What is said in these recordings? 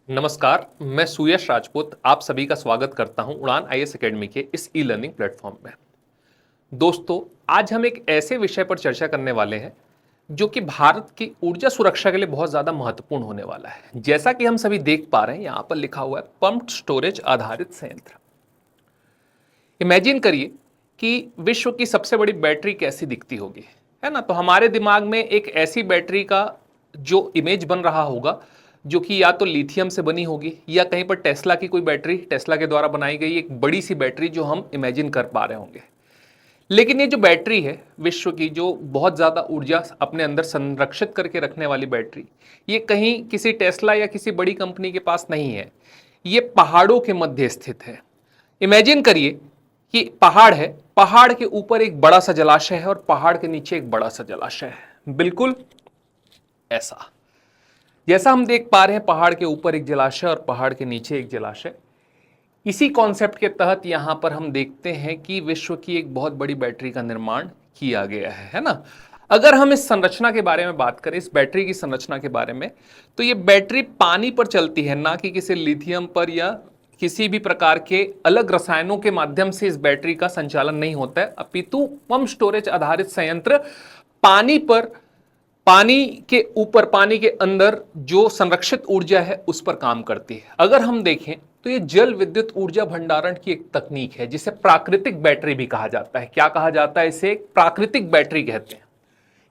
नमस्कार, मैं सुयश राजपूत आप सभी का स्वागत करता हूं उड़ान आईएएस एकेडमी के इस ई लर्निंग प्लेटफॉर्म में। दोस्तों, आज हम एक ऐसे विषय पर चर्चा करने वाले हैं जो कि भारत की ऊर्जा सुरक्षा के लिए बहुत ज़्यादा महत्वपूर्ण होने वाला है। जैसा कि हम सभी देख पा रहे हैं, यहाँ पर लिखा हुआ है पम्प्ड स्टोरेज आधारित संयंत्र। इमेजिन करिए कि विश्व की सबसे बड़ी बैटरी कैसी दिखती होगी, है ना। तो हमारे दिमाग में एक ऐसी बैटरी का जो इमेज बन रहा होगा जो कि या तो लिथियम से बनी होगी या कहीं पर टेस्ला की कोई बैटरी, टेस्ला के द्वारा बनाई गई एक बड़ी सी बैटरी जो हम इमेजिन कर पा रहे होंगे। लेकिन ये जो बैटरी है विश्व की, जो बहुत ज़्यादा ऊर्जा अपने अंदर संरक्षित करके रखने वाली बैटरी, ये कहीं किसी टेस्ला या किसी बड़ी कंपनी के पास नहीं है। ये पहाड़ों के मध्य स्थित है। इमेजिन करिए कि पहाड़ है, पहाड़ के ऊपर एक बड़ा सा जलाशय है और पहाड़ के नीचे एक बड़ा सा जलाशय है। बिल्कुल ऐसा जैसा हम देख पा रहे हैं, पहाड़ के ऊपर एक जलाशय और पहाड़ के नीचे एक जलाशय। इसी कॉन्सेप्ट के तहत यहां पर हम देखते हैं कि विश्व की एक बहुत बड़ी बैटरी का निर्माण किया गया है ना। अगर हम इस संरचना के बारे में बात करें, इस बैटरी की संरचना के बारे में, तो ये बैटरी पानी पर चलती है, ना कि किसी लिथियम पर या किसी भी प्रकार के अलग रसायनों के माध्यम से इस बैटरी का संचालन नहीं होता है, अपितु पंप स्टोरेज आधारित संयंत्र पानी पर, पानी के ऊपर, पानी के अंदर जो संरक्षित ऊर्जा है उस पर काम करती है। अगर हम देखें तो ये जल विद्युत ऊर्जा भंडारण की एक तकनीक है जिसे प्राकृतिक बैटरी भी कहा जाता है। क्या कहा जाता है इसे? प्राकृतिक बैटरी कहते हैं।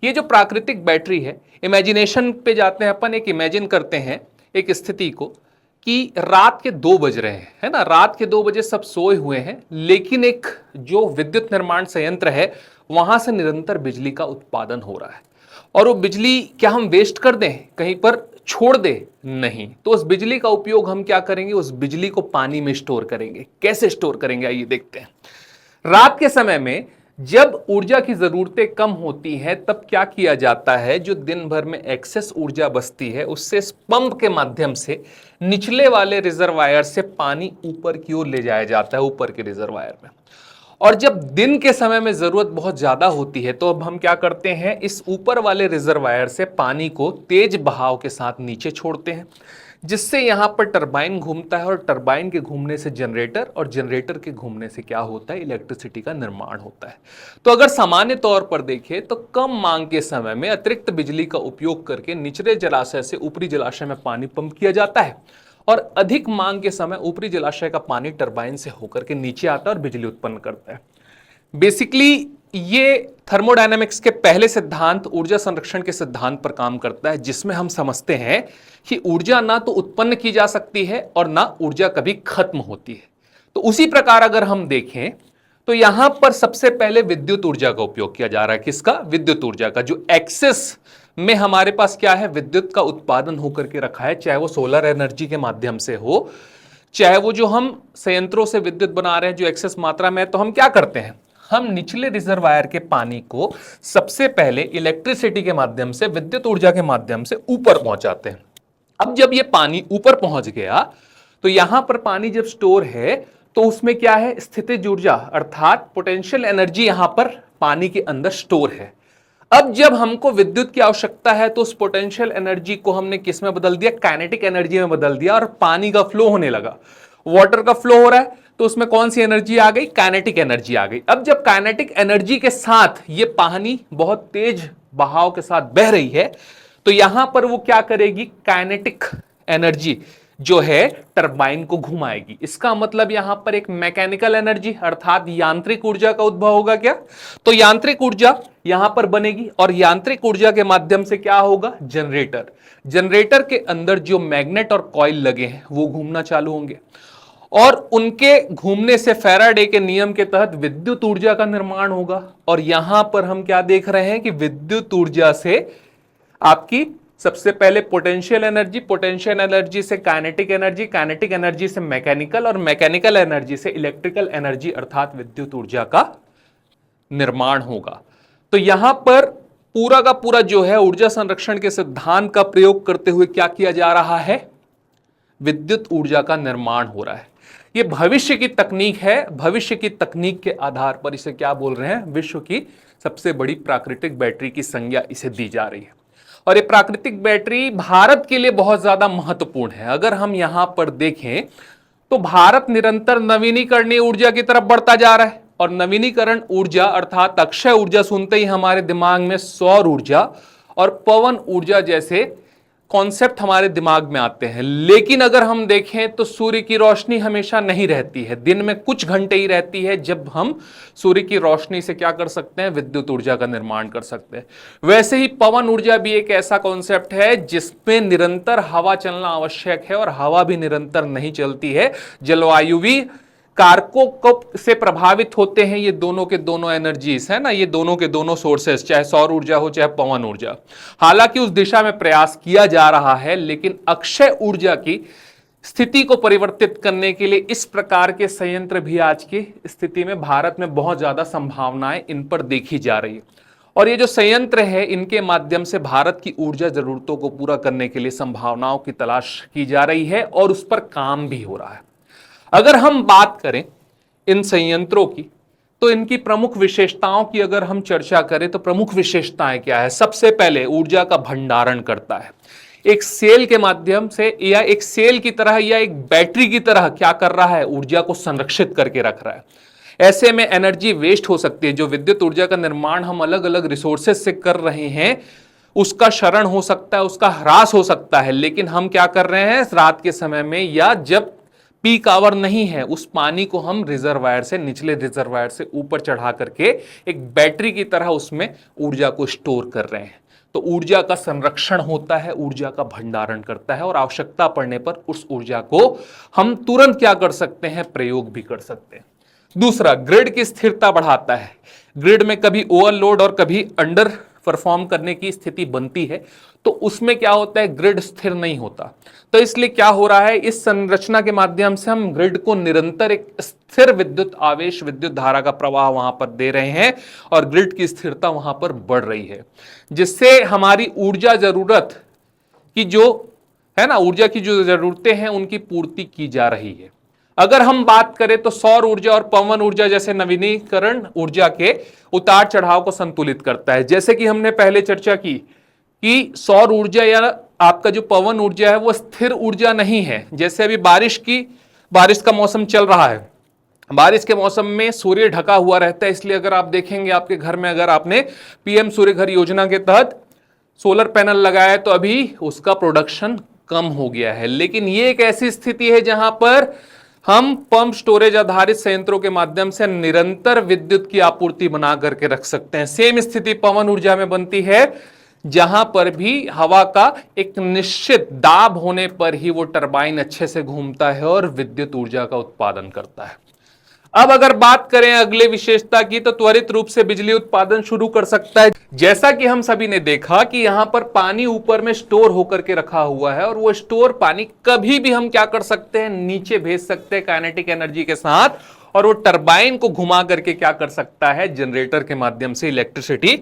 ये जो प्राकृतिक बैटरी है, इमेजिनेशन पे जाते हैं अपन, एक इमेजिन करते हैं एक स्थिति को कि रात के 2 बज रहे हैं, है ना। रात के 2 बजे सब सोए हुए हैं, लेकिन एक जो विद्युत निर्माण संयंत्र है वहां से निरंतर बिजली का उत्पादन हो रहा है। और वो बिजली क्या हम वेस्ट कर दें, कहीं पर छोड़ दें? नहीं। तो उस बिजली का उपयोग हम क्या करेंगे? उस बिजली को पानी में स्टोर करेंगे। कैसे स्टोर करेंगे, आइए देखते हैं। रात के समय में जब ऊर्जा की जरूरतें कम होती हैं, तब क्या किया जाता है? जो दिन भर में एक्सेस ऊर्जा बचती है उससे इस पंप के माध्यम से निचले वाले रिजर्वायर से पानी ऊपर की ओर ले जाया जाता है, ऊपर के रिजर्वायर में। और जब दिन के समय में जरूरत बहुत ज्यादा होती है तो अब हम क्या करते हैं? इस ऊपर वाले रिजर्वायर से पानी को तेज बहाव के साथ नीचे छोड़ते हैं, जिससे यहां पर टरबाइन घूमता है और टरबाइन के घूमने से जनरेटर, और जनरेटर के घूमने से क्या होता है? इलेक्ट्रिसिटी का निर्माण होता है। तो अगर सामान्य तौर पर देखें तो कम मांग के समय में अतिरिक्त बिजली का उपयोग करके निचले जलाशय से ऊपरी जलाशय में पानी पंप किया जाता है, और अधिक मांग के समय ऊपरी जलाशय का पानी टरबाइन से होकर के नीचे आता है और बिजली उत्पन्न करता है। बेसिकली ये थर्मोडायनामिक्स के पहले सिद्धांत, ऊर्जा संरक्षण के सिद्धांत पर काम करता है, जिसमें हम समझते हैं कि ऊर्जा ना तो उत्पन्न की जा सकती है और ना ऊर्जा कभी खत्म होती है। तो उसी प्रकार अगर हम देखें तो यहां पर सबसे पहले विद्युत ऊर्जा का उपयोग किया जा रहा है। किसका? विद्युत ऊर्जा का। जो एक्सेस में हमारे पास क्या है? विद्युत का उत्पादन होकर के रखा है, चाहे वो सोलर एनर्जी के माध्यम से हो, चाहे वो जो हम संयंत्रों से विद्युत बना रहे हैं जो एक्सेस मात्रा में है। तो हम क्या करते हैं? हम निचले रिजर्वायर के पानी को सबसे पहले इलेक्ट्रिसिटी के माध्यम से, विद्युत ऊर्जा के माध्यम से ऊपर पहुंचाते हैं। अब जब ये पानी ऊपर पहुंच गया तो यहां पर पानी जब स्टोर है तो उसमें क्या है? स्थितिज ऊर्जा अर्थात पोटेंशियल एनर्जी यहां पर पानी के अंदर स्टोर है। अब जब हमको विद्युत की आवश्यकता है तो उस पोटेंशियल एनर्जी को हमने किस में बदल दिया? काइनेटिक एनर्जी में बदल दिया, और पानी का फ्लो होने लगा। वाटर का फ्लो हो रहा है तो उसमें कौन सी एनर्जी आ गई? काइनेटिक एनर्जी आ गई। अब जब काइनेटिक एनर्जी के साथ ये पानी बहुत तेज बहाव के साथ बह रही है तो यहां पर वो क्या करेगी? काइनेटिक एनर्जी जो है टरबाइन को घुमाएगी। इसका मतलब यहां पर एक मैकेनिकल एनर्जी अर्थात यांत्रिक ऊर्जा का उद्भव होगा। क्या? तो यांत्रिक ऊर्जा यहां पर बनेगी, और यांत्रिक ऊर्जा के माध्यम से क्या होगा? जनरेटर। जनरेटर के अंदर जो मैग्नेट और कॉइल लगे हैं वो घूमना चालू होंगे, और उनके घूमने से फैराडे के नियम के तहत विद्युत ऊर्जा का निर्माण होगा। और यहां पर हम क्या देख रहे हैं कि विद्युत ऊर्जा से आपकी सबसे पहले पोटेंशियल एनर्जी, पोटेंशियल एनर्जी से काइनेटिक एनर्जी, काइनेटिक एनर्जी से मैकेनिकल, और मैकेनिकल एनर्जी से इलेक्ट्रिकल एनर्जी अर्थात विद्युत ऊर्जा का निर्माण होगा। तो यहां पर पूरा का पूरा जो है ऊर्जा संरक्षण के सिद्धांत का प्रयोग करते हुए क्या किया जा रहा है? विद्युत ऊर्जा का निर्माण हो रहा है। यह भविष्य की तकनीक है। भविष्य की तकनीक के आधार पर इसे क्या बोल रहे हैं? विश्व की सबसे बड़ी प्राकृतिक बैटरी की संज्ञा इसे दी जा रही है। और ये प्राकृतिक बैटरी भारत के लिए बहुत ज्यादा महत्वपूर्ण है। अगर हम यहां पर देखें तो भारत निरंतर नवीनीकरणीय ऊर्जा की तरफ बढ़ता जा रहा है, और नवीनीकरण ऊर्जा अर्थात अक्षय ऊर्जा सुनते ही हमारे दिमाग में सौर ऊर्जा और पवन ऊर्जा जैसे कॉन्सेप्ट हमारे दिमाग में आते हैं। लेकिन अगर हम देखें तो सूर्य की रोशनी हमेशा नहीं रहती है, दिन में कुछ घंटे ही रहती है जब हम सूर्य की रोशनी से क्या कर सकते हैं, विद्युत ऊर्जा का निर्माण कर सकते हैं। वैसे ही पवन ऊर्जा भी एक ऐसा कॉन्सेप्ट है जिसमें निरंतर हवा चलना आवश्यक है, और हवा भी निरंतर नहीं चलती है, जलवायु भी कारकों को से प्रभावित होते हैं। ये दोनों के दोनों एनर्जीज है ना, ये दोनों के दोनों सोर्सेस, चाहे सौर ऊर्जा हो चाहे पवन ऊर्जा। हालांकि उस दिशा में प्रयास किया जा रहा है, लेकिन अक्षय ऊर्जा की स्थिति को परिवर्तित करने के लिए इस प्रकार के संयंत्र भी आज की स्थिति में भारत में बहुत ज्यादा संभावनाएं इन पर देखी जा रही है। और ये जो संयंत्र है, इनके माध्यम से भारत की ऊर्जा जरूरतों को पूरा करने के लिए संभावनाओं की तलाश की जा रही है, और उस पर काम भी हो रहा है। अगर हम बात करें इन संयंत्रों की, तो इनकी प्रमुख विशेषताओं की अगर हम चर्चा करें तो प्रमुख विशेषताएं क्या है। सबसे पहले ऊर्जा का भंडारण करता है, एक सेल के माध्यम से या एक सेल की तरह या एक बैटरी की तरह क्या कर रहा है, ऊर्जा को संरक्षित करके रख रहा है। ऐसे में एनर्जी वेस्ट हो सकती है। जो विद्युत ऊर्जा का निर्माण हम अलग अलग रिसोर्सेज से कर रहे हैं, उसका क्षरण हो सकता है, उसका ह्रास हो सकता है, लेकिन हम क्या कर रहे हैं, रात के समय में या जब पीक आवर नहीं है, उस पानी को हम रिजर्वायर से, निचले रिजर्वायर से ऊपर चढ़ा करके एक बैटरी की तरह उसमें ऊर्जा को स्टोर कर रहे हैं। तो ऊर्जा का संरक्षण होता है, ऊर्जा का भंडारण करता है, और आवश्यकता पड़ने पर उस ऊर्जा को हम तुरंत क्या कर सकते हैं, प्रयोग भी कर सकते हैं। दूसरा, ग्रिड की स्थिरता बढ़ाता है। ग्रिड में कभी ओवरलोड और कभी अंडर परफॉर्म करने की स्थिति बनती है, तो उसमें क्या होता है, ग्रिड स्थिर नहीं होता। तो इसलिए क्या हो रहा है, इस संरचना के माध्यम से हम ग्रिड को निरंतर एक स्थिर विद्युत आवेश, विद्युत धारा का प्रवाह वहां पर दे रहे हैं, और ग्रिड की स्थिरता वहां पर बढ़ रही है, जिससे हमारी ऊर्जा जरूरत की जो है ना, ऊर्जा की जो जरूरतें हैं उनकी पूर्ति की जा रही है। अगर हम बात करें तो सौर ऊर्जा और पवन ऊर्जा जैसे नवीनीकरण ऊर्जा के उतार चढ़ाव को संतुलित करता है। जैसे कि हमने पहले चर्चा की कि सौर ऊर्जा या आपका जो पवन ऊर्जा है वो स्थिर ऊर्जा नहीं है। जैसे अभी बारिश का मौसम चल रहा है, बारिश के मौसम में सूर्य ढका हुआ रहता है, इसलिए अगर आप देखेंगे आपके घर में अगर आपने पीएम सूर्य घर योजना के तहत सोलर पैनल लगाया है तो अभी उसका प्रोडक्शन कम हो गया है। लेकिन ये एक ऐसी स्थिति है जहां पर हम पंप स्टोरेज आधारित संयंत्रों के माध्यम से निरंतर विद्युत की आपूर्ति बना करके रख सकते हैं। सेम स्थिति पवन ऊर्जा में बनती है, जहां पर भी हवा का एक निश्चित दाब होने पर ही वो टरबाइन अच्छे से घूमता है और विद्युत ऊर्जा का उत्पादन करता है। अब अगर बात करें अगले विशेषता की, तो त्वरित रूप से बिजली उत्पादन शुरू कर सकता है। जैसा कि हम सभी ने देखा कि यहां पर पानी ऊपर में स्टोर होकर के रखा हुआ है, और वो स्टोर पानी कभी भी हम क्या कर सकते हैं, नीचे भेज सकते हैं काइनेटिक एनर्जी के साथ, और वो टरबाइन को घुमा करके क्या कर सकता है, जनरेटर के माध्यम से इलेक्ट्रिसिटी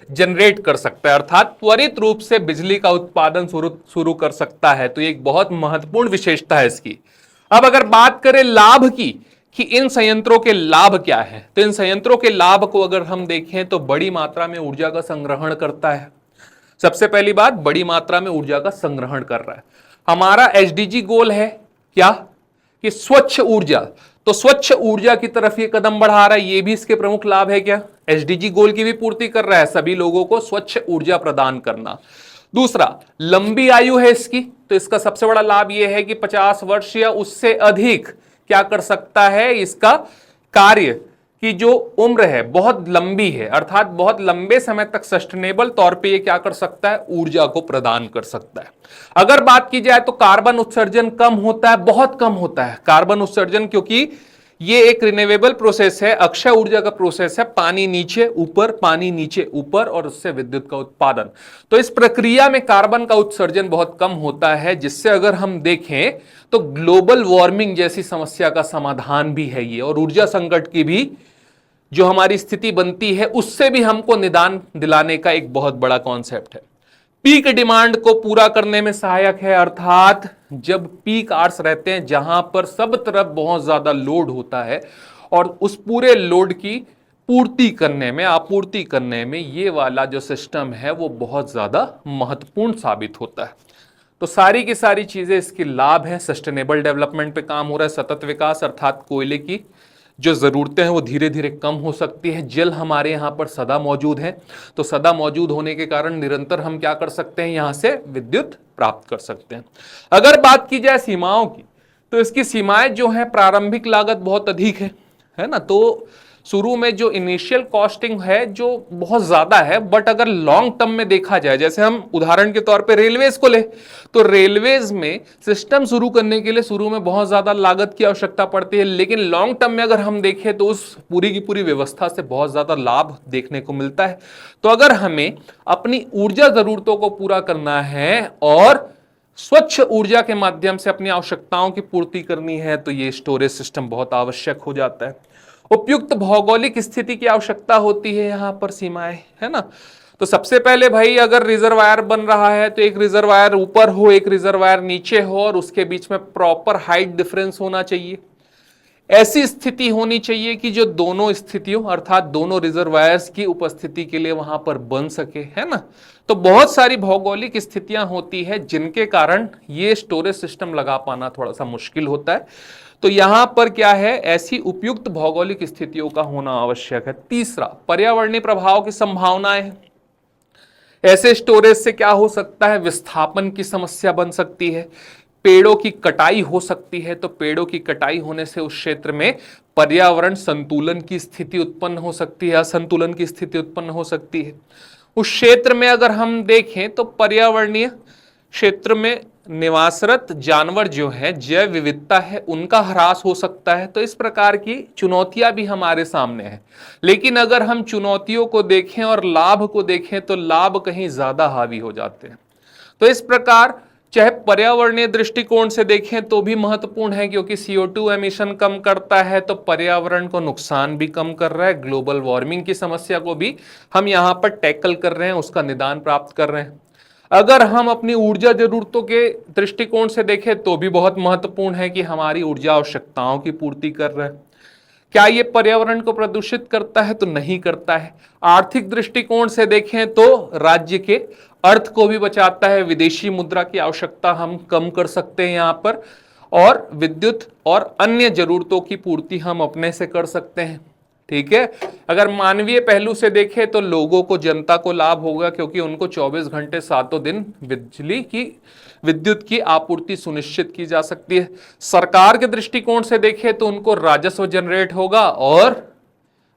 जनरेट कर सकता है, अर्थात त्वरित रूप से बिजली का उत्पादन शुरू कर सकता है। तो ये एक बहुत महत्वपूर्ण विशेषता है इसकी। अब अगर बात करें लाभ की कि इन संयंत्रों के लाभ क्या है, तो इन संयंत्रों के लाभ को अगर हम देखें तो बड़ी मात्रा में ऊर्जा का संग्रहण करता है। सबसे पहली बात, बड़ी मात्रा में ऊर्जा का संग्रहण कर रहा है। हमारा एसडीजी गोल है क्या, कि स्वच्छ ऊर्जा, तो स्वच्छ ऊर्जा की तरफ ये कदम बढ़ा रहा है। ये भी इसके प्रमुख लाभ है क्या, एसडीजी गोल की भी पूर्ति कर रहा है, सभी लोगों को स्वच्छ ऊर्जा प्रदान करना। दूसरा, लंबी आयु है इसकी, तो इसका सबसे बड़ा लाभ यह है कि 50 वर्ष या उससे अधिक क्या कर सकता है, इसका कार्य की जो उम्र है बहुत लंबी है, अर्थात बहुत लंबे समय तक सस्टेनेबल तौर पे ये क्या कर सकता है, ऊर्जा को प्रदान कर सकता है। अगर बात की जाए तो कार्बन उत्सर्जन कम होता है, बहुत कम होता है कार्बन उत्सर्जन, क्योंकि ये एक रिन्यूएबल प्रोसेस है, अक्षय ऊर्जा का प्रोसेस है, पानी नीचे ऊपर, पानी नीचे ऊपर, और उससे विद्युत का उत्पादन। तो इस प्रक्रिया में कार्बन का उत्सर्जन बहुत कम होता है, जिससे अगर हम देखें तो ग्लोबल वार्मिंग जैसी समस्या का समाधान भी है ये, और ऊर्जा संकट की भी जो हमारी स्थिति बनती है उससे भी हमको निदान दिलाने का एक बहुत बड़ा कॉन्सेप्ट है। पीक डिमांड को पूरा करने में सहायक है, अर्थात जब पीक आवर्स रहते हैं जहां पर सब तरफ बहुत ज्यादा लोड होता है, और उस पूरे लोड की पूर्ति करने में, आपूर्ति करने में ये वाला जो सिस्टम है वो बहुत ज्यादा महत्वपूर्ण साबित होता है। तो सारी की सारी चीजें इसकी लाभ है। सस्टेनेबल डेवलपमेंट पे काम हो रहा है, सतत विकास, अर्थात कोयले की जो जरूरतें हैं वो धीरे धीरे कम हो सकती है। जल हमारे यहाँ पर सदा मौजूद है, तो सदा मौजूद होने के कारण निरंतर हम क्या कर सकते हैं, यहाँ से विद्युत प्राप्त कर सकते हैं। अगर बात की जाए सीमाओं की, तो इसकी सीमाएं जो है, प्रारंभिक लागत बहुत अधिक है ना। तो शुरू में जो इनिशियल कॉस्टिंग है जो बहुत ज्यादा है, बट अगर लॉन्ग टर्म में देखा जाए, जैसे हम उदाहरण के तौर पे रेलवेज को ले, तो रेलवेज में सिस्टम शुरू करने के लिए शुरू में बहुत ज्यादा लागत की आवश्यकता पड़ती है, लेकिन लॉन्ग टर्म में अगर हम देखें तो उस पूरी की पूरी व्यवस्था से बहुत ज्यादा लाभ देखने को मिलता है। तो अगर हमें अपनी ऊर्जा जरूरतों को पूरा करना है और स्वच्छ ऊर्जा के माध्यम से अपनी आवश्यकताओं की पूर्ति करनी है, तो ये स्टोरेज सिस्टम बहुत आवश्यक हो जाता है। उपयुक्त भौगोलिक स्थिति की आवश्यकता होती है यहां पर, सीमाएं, है ना। तो सबसे पहले भाई अगर रिजर्वायर बन रहा है तो एक रिजर्वायर ऊपर हो, एक रिजर्वायर नीचे हो, और उसके बीच में प्रॉपर हाइट डिफरेंस होना चाहिए। ऐसी स्थिति होनी चाहिए कि जो दोनों स्थितियों अर्थात दोनों रिजर्वायर्स की उपस्थिति के लिए वहां पर बन सके, है ना। तो बहुत सारी भौगोलिक स्थितियां होती है जिनके कारण ये स्टोरेज सिस्टम लगा पाना थोड़ा सा मुश्किल होता है। तो यहां पर क्या है, ऐसी उपयुक्त भौगोलिक स्थितियों का होना आवश्यक है। तीसरा, पर्यावरणीय प्रभाव की संभावनाएं। ऐसे स्टोरेज से क्या हो सकता है, विस्थापन की समस्या बन सकती है, पेड़ों की कटाई हो सकती है। तो पेड़ों की कटाई होने से उस क्षेत्र में पर्यावरण संतुलन की स्थिति उत्पन्न हो सकती है, असंतुलन की स्थिति उत्पन्न हो सकती है। उस क्षेत्र में अगर हम देखें तो पर्यावरणीय क्षेत्र में निवासरत जानवर जो है, जैव विविधता है, उनका ह्रास हो सकता है। तो इस प्रकार की चुनौतियां भी हमारे सामने है। लेकिन अगर हम चुनौतियों को देखें और लाभ को देखें तो लाभ कहीं ज्यादा हावी हो जाते हैं। तो इस प्रकार चाहे पर्यावरणीय दृष्टिकोण से देखें तो भी महत्वपूर्ण है, क्योंकि CO2 एमिशन कम करता है तो पर्यावरण को नुकसान भी कम कर रहा है। ग्लोबल वार्मिंग की समस्या को भी हम यहां पर टैकल कर रहे हैं, उसका निदान प्राप्त कर रहे हैं। अगर हम अपनी ऊर्जा जरूरतों के दृष्टिकोण से देखें तो भी बहुत महत्वपूर्ण है कि हमारी ऊर्जा आवश्यकताओं की पूर्ति कर रहा है। क्या ये पर्यावरण को प्रदूषित करता है, तो नहीं करता है। आर्थिक दृष्टिकोण से देखें तो राज्य के अर्थ को भी बचाता है, विदेशी मुद्रा की आवश्यकता हम कम कर सकते हैं यहां पर, और विद्युत और अन्य जरूरतों की पूर्ति हम अपने से कर सकते हैं। ठीक है। अगर मानवीय पहलू से देखें तो लोगों को, जनता को लाभ होगा, क्योंकि उनको 24 घंटे सातों दिन विद्युत की आपूर्ति सुनिश्चित की जा सकती है। सरकार के दृष्टिकोण से देखें तो उनको राजस्व जनरेट होगा और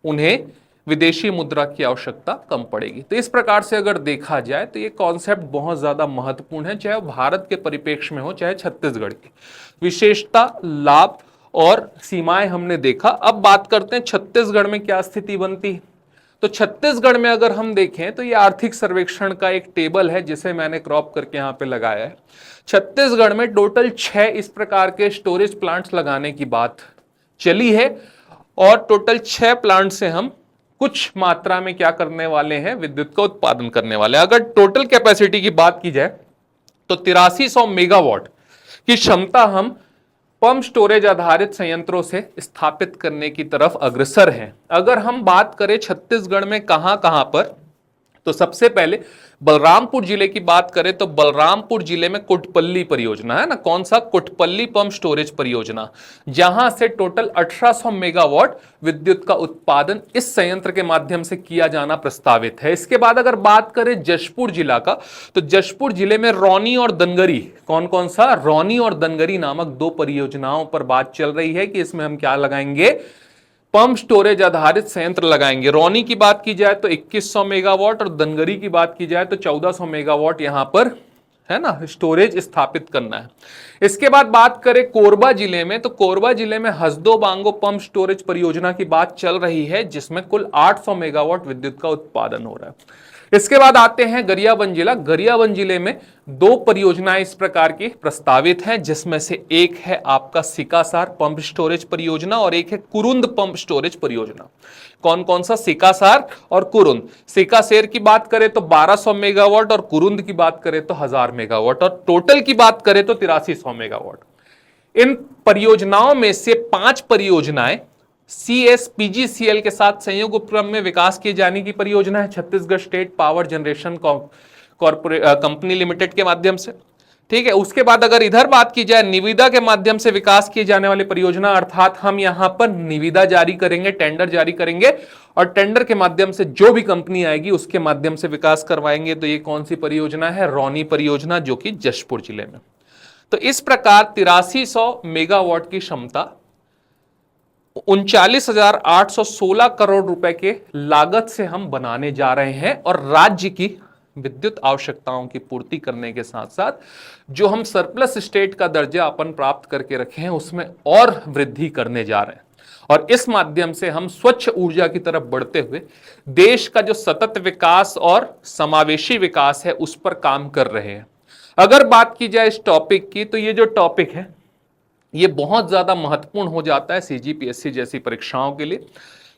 उन्हें विदेशी मुद्रा की आवश्यकता कम पड़ेगी। तो इस प्रकार से अगर देखा जाए तो ये कॉन्सेप्ट बहुत ज्यादा महत्वपूर्ण है, चाहे भारत के परिप्रेक्ष्य में हो चाहे छत्तीसगढ़ की। विशेषता, लाभ और सीमाएं हमने देखा। अब बात करते हैं छत्तीसगढ़ में क्या स्थिति बनती है। तो छत्तीसगढ़ में अगर हम देखें तो ये आर्थिक सर्वेक्षण का एक टेबल है जिसे मैंने क्रॉप करके यहां पे लगाया है। छत्तीसगढ़ में टोटल 6 इस प्रकार के स्टोरेज प्लांट्स लगाने की बात चली है, और टोटल 6 प्लांट से हम कुछ मात्रा में क्या करने वाले हैं, विद्युत का उत्पादन करने वाले हैं। अगर टोटल कैपेसिटी की बात की जाए तो 8300 मेगावाट की क्षमता हम पंप स्टोरेज आधारित संयंत्रों से स्थापित करने की तरफ अग्रसर हैं। अगर हम बात करें छत्तीसगढ़ में कहां कहां पर, तो सबसे पहले बलरामपुर जिले की बात करें तो बलरामपुर जिले में कुटपल्ली परियोजना है ना, कौन सा, कुटपल्ली पंप स्टोरेज परियोजना, जहां से टोटल 1800 मेगावाट विद्युत का उत्पादन इस संयंत्र के माध्यम से किया जाना प्रस्तावित है। इसके बाद अगर बात करें जशपुर जिला का, तो जशपुर जिले में रौनी और दनगरी, कौन कौन सा, रौनी और दनगरी नामक 2 परियोजनाओं पर बात चल रही है कि इसमें हम क्या लगाएंगे, पंप स्टोरेज आधारित संयंत्र लगाएंगे। रौनी की बात की जाए तो 2100 मेगावाट और दनगरी की बात की जाए तो 1400 मेगावाट यहां पर, है ना, स्टोरेज स्थापित करना है। इसके बाद बात करें कोरबा जिले में, तो कोरबा जिले में हसदो बांगो पंप स्टोरेज परियोजना की बात चल रही है, जिसमें कुल 800 मेगावाट विद्युत का उत्पादन हो रहा है। इसके बाद आते हैं गरियाबंद जिला। गरियाबंद जिले में 2 परियोजनाएं इस प्रकार की प्रस्तावित हैं, जिसमें से एक है आपका सिकासार पंप स्टोरेज परियोजना और एक है कुरुंद पंप स्टोरेज परियोजना। कौन कौन सा, सिकासार और कुरुंद। सिकासेर की बात करें तो 1200 मेगावाट और कुरुंद की बात करें तो 1000 मेगावाट, और टोटल की बात करें तो 8300 मेगावाट। इन परियोजनाओं में से 5 परियोजनाएं CSPGCL के साथ संयुक्त उपक्रम में विकास किए जाने की परियोजना है Chhattisgarh state power generation company limited के माध्यम से। ठीक है, उसके बाद अगर इधर बात की जाए निविदा के माध्यम से विकास किए जाने वाली परियोजना, अर्थात हम यहां पर निविदा जारी करेंगे, टेंडर जारी करेंगे और टेंडर के माध्यम से जो भी कंपनी आएगी उसके माध्यम से विकास करवाएंगे। तो ये कौन सी परियोजना है? रौनी परियोजना, जो कि जशपुर जिले में। तो इस प्रकार 8300 मेगावाट की क्षमता 39,816 करोड़ रुपए के लागत से हम बनाने जा रहे हैं और राज्य की विद्युत आवश्यकताओं की पूर्ति करने के साथ साथ जो हम सरप्लस स्टेट का दर्जा अपन प्राप्त करके रखे हैं उसमें और वृद्धि करने जा रहे हैं और इस माध्यम से हम स्वच्छ ऊर्जा की तरफ बढ़ते हुए देश का जो सतत विकास और समावेशी विकास है उस पर काम कर रहे हैं। अगर बात की जाए इस टॉपिक की, तो ये जो टॉपिक है ये बहुत ज्यादा महत्वपूर्ण हो जाता है CGPSC जैसी परीक्षाओं के लिए,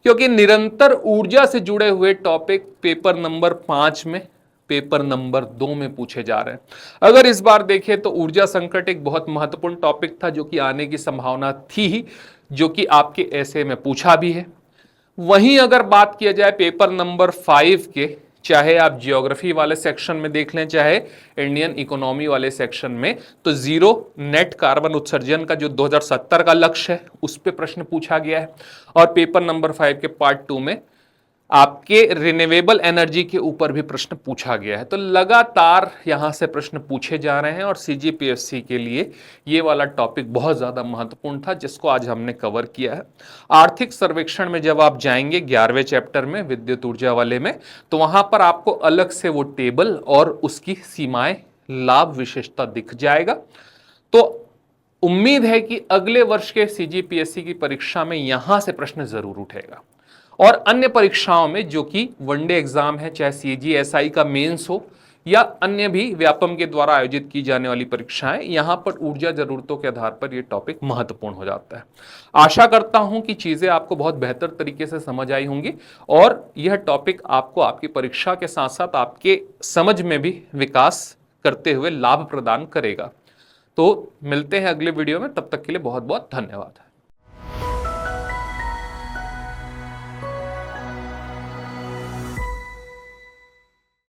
क्योंकि निरंतर ऊर्जा से जुड़े हुए टॉपिक पेपर नंबर 5 में, पेपर नंबर 2 में पूछे जा रहे हैं। अगर इस बार देखें तो ऊर्जा संकट एक बहुत महत्वपूर्ण टॉपिक था जो कि आने की संभावना थी ही, जो कि आपके ऐसे में पूछा भी है। वहीं अगर बात किया जाए पेपर नंबर 5 के, चाहे आप जियोग्राफी वाले सेक्शन में देख लें चाहे इंडियन इकोनॉमी वाले सेक्शन में, तो जीरो नेट कार्बन उत्सर्जन का जो 2070 का लक्ष्य है उस पे प्रश्न पूछा गया है और पेपर नंबर 5 के पार्ट 2 में आपके रिन्यूएबल एनर्जी के ऊपर भी प्रश्न पूछा गया है। तो लगातार यहां से प्रश्न पूछे जा रहे हैं और CGPSC के लिए ये वाला टॉपिक बहुत ज्यादा महत्वपूर्ण था जिसको आज हमने कवर किया है। आर्थिक सर्वेक्षण में जब आप जाएंगे 11वें चैप्टर में विद्युत ऊर्जा वाले में, तो वहां पर आपको अलग से वो टेबल और उसकी सीमाएं, लाभ, विशेषता दिख जाएगा। तो उम्मीद है कि अगले वर्ष के CGPSC की परीक्षा में यहां से प्रश्न जरूर उठेगा और अन्य परीक्षाओं में जो कि वनडे एग्जाम है, चाहे CGSI का मेंस हो या अन्य भी व्यापम के द्वारा आयोजित की जाने वाली परीक्षाएं, यहां पर ऊर्जा जरूरतों के आधार पर यह टॉपिक महत्वपूर्ण हो जाता है। आशा करता हूं कि चीजें आपको बहुत बेहतर तरीके से समझ आई होंगी और यह टॉपिक आपको आपकी परीक्षा के साथ साथ आपके समझ में भी विकास करते हुए लाभ प्रदान करेगा। तो मिलते हैं अगले वीडियो में, तब तक के लिए बहुत बहुत धन्यवाद।